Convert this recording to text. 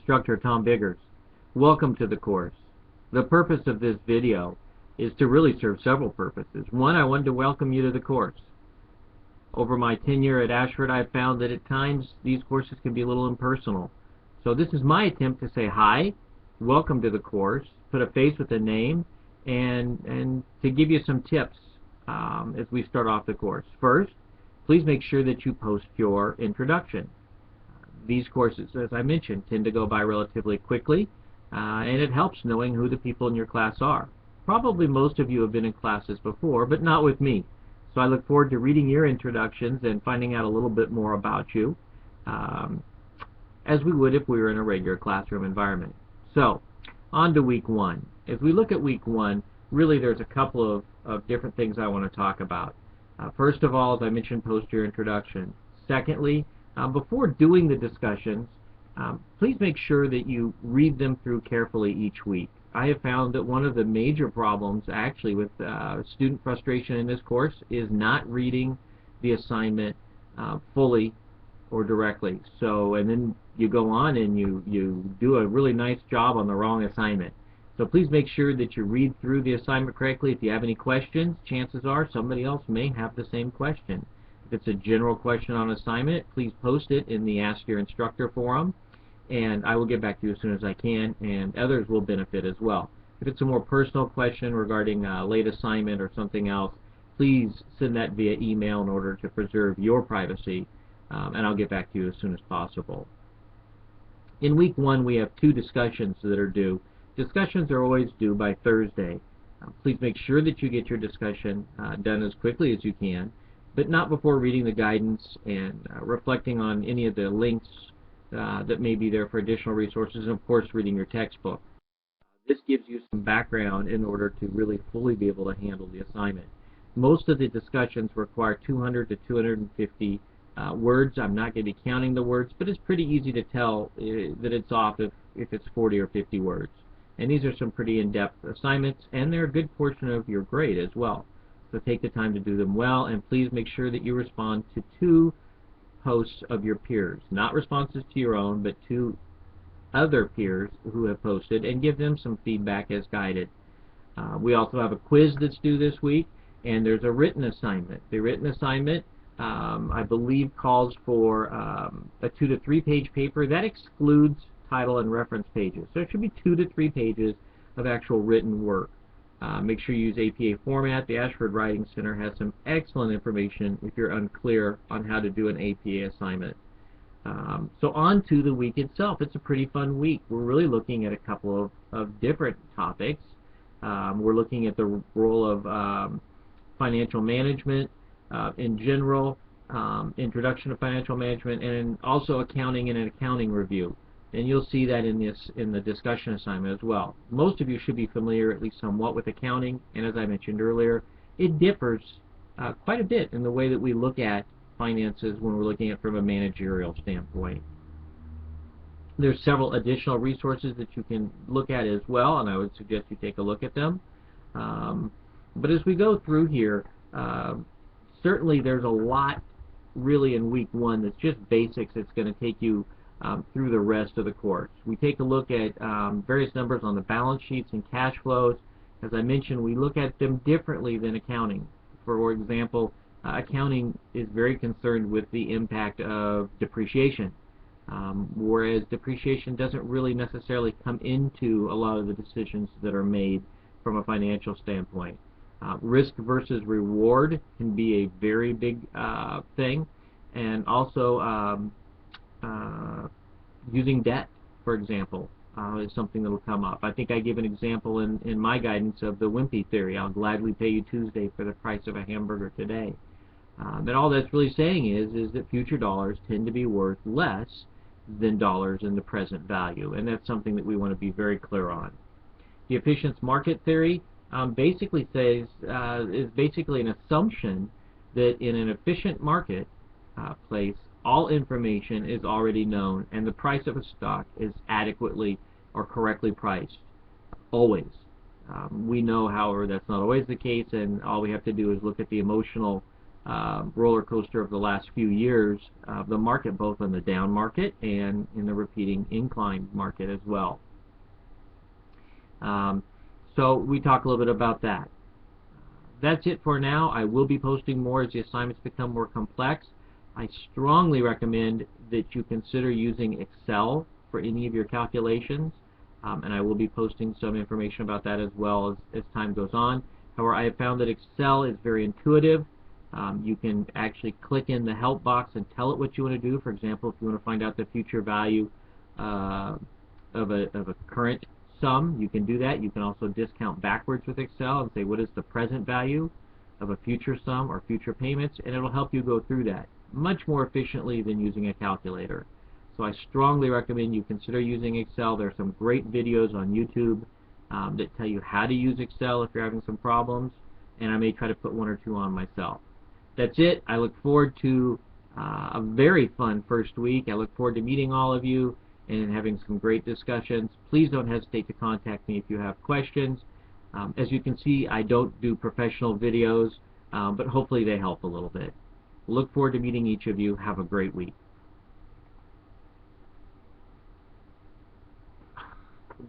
instructor Tom Biggers. Welcome to the course. The purpose of this video is to really serve several purposes. One, I wanted to welcome you to the course. Over my tenure at Ashford, I've found that at times these courses can be a little impersonal. So this is my attempt to say hi, welcome to the course, put a face with a name, and to give you some tips as we start off the course. First, please make sure that you post your introduction. These courses, as I mentioned, tend to go by relatively quickly, and it helps knowing who the people in your class are. Probably most of you have been in classes before, but not with me. So I look forward to reading your introductions and finding out a little bit more about you, as we would if we were in a regular classroom environment. So, on to week one. As we look at week one, really there's a couple of different things I want to talk about. First of all, as I mentioned, post your introduction. Secondly, before doing the discussions, please make sure that you read them through carefully each week. I have found that one of the major problems actually with student frustration in this course is not reading the assignment fully or directly. So, and then you go on and you do a really nice job on the wrong assignment. So please make sure that you read through the assignment correctly. If you have any questions, chances are somebody else may have the same question. If it's a general question on assignment, please post it in the Ask Your Instructor forum, and I will get back to you as soon as I can, and others will benefit as well. If it's a more personal question regarding a late assignment or something else, please send that via email in order to preserve your privacy, and I'll get back to you as soon as possible. In week one, we have two discussions that are due. Discussions are always due by Thursday. Please make sure that you get your discussion done as quickly as you can, but not before reading the guidance and reflecting on any of the links that may be there for additional resources, and of course reading your textbook. This gives you some background in order to really fully be able to handle the assignment. Most of the discussions require 200 to 250 words. I'm not going to be counting the words, but it's pretty easy to tell that it's off if it's 40 or 50 words. And these are some pretty in-depth assignments, and they're a good portion of your grade as well. So take the time to do them well, and please make sure that you respond to 2 posts of your peers. Not responses to your own, but to other peers who have posted, and give them some feedback as guided. We also have a quiz that's due this week, and there's a written assignment. The written assignment, I believe, calls for a 2 to 3 page paper. That excludes title and reference pages. So it should be 2 to 3 pages of actual written work. Make sure you use APA format. The Ashford Writing Center has some excellent information if you're unclear on how to do an APA assignment. So on to the week itself. It's a pretty fun week. We're really looking at a couple of different topics. We're looking at the role of financial management in general, introduction to financial management, and also accounting and an accounting review. And you'll see that in the discussion assignment as well. Most of you should be familiar, at least somewhat, with accounting, and as I mentioned earlier, it differs quite a bit in the way that we look at finances when we're looking at from a managerial standpoint. There's several additional resources that you can look at as well, and I would suggest you take a look at them. But as we go through here, certainly there's a lot really in week one that's just basics. It's going to take you through the rest of the course. We take a look at various numbers on the balance sheets and cash flows. As I mentioned, we look at them differently than accounting. For example, accounting is very concerned with the impact of depreciation, whereas depreciation doesn't really necessarily come into a lot of the decisions that are made from a financial standpoint. Risk versus reward can be a very big thing, and also using debt, for example, is something that will come up. I think I give an example in my guidance of the wimpy theory. I'll gladly pay you Tuesday for the price of a hamburger today. And all that's really saying is that future dollars tend to be worth less than dollars in the present value, and that's something that we want to be very clear on. The efficient market theory basically says is basically an assumption that in an efficient market place, all information is already known, and the price of a stock is adequately or correctly priced, always. We know, however, that's not always the case, and all we have to do is look at the emotional roller coaster of the last few years, the market, both in the down market and in the repeating incline market as well. So we talk a little bit about that. That's it for now. I will be posting more as the assignments become more complex. I strongly recommend that you consider using Excel for any of your calculations, and I will be posting some information about that as well as time goes on. However, I have found that Excel is very intuitive. You can actually click in the help box and tell it what you want to do. For example, if you want to find out the future value of a current sum, you can do that. You can also discount backwards with Excel and say what is the present value of a future sum or future payments, and it'll help you go through that much more efficiently than using a calculator. So I strongly recommend you consider using Excel. There are some great videos on YouTube that tell you how to use Excel if you're having some problems, and I may try to put one or two on myself. That's it. I look forward to a very fun first week. I look forward to meeting all of you and having some great discussions. Please don't hesitate to contact me if you have questions. As you can see, I don't do professional videos, but hopefully they help a little bit. Look forward to meeting each of you. Have a great week.